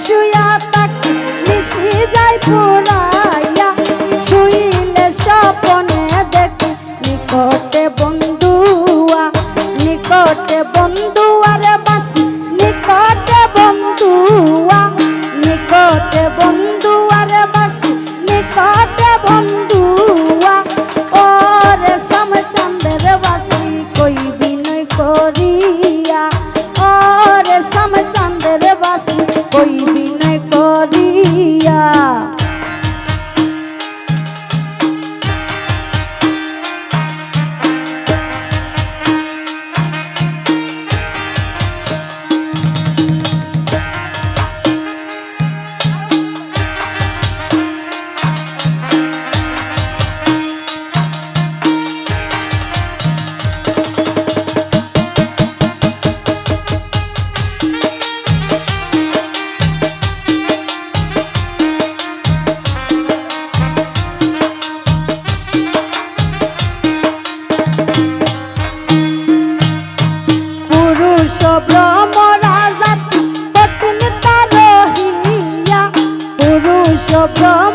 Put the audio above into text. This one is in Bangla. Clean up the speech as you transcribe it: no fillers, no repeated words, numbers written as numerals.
শুয়া তাকে মিশি যায় পুরাইয়া শুইলে স্বপনে দেখি নিকটে বন্ধুয়া নিকটে বন্ধুয়ারে বাসি নিকটে বন্ধুয়া নিকটে বন্ধুয়ারে বাসি নিকটে বন্ধুয়া ওরে সমচন্দ্র বাসি কই বিনয় করিয়া ওরে সমচন্দ্র বাসি কই বিনয় করিয়া ব্রহ্ম রাজা পত্নী তার রহিয়া পুরুষ ব্রহ্ম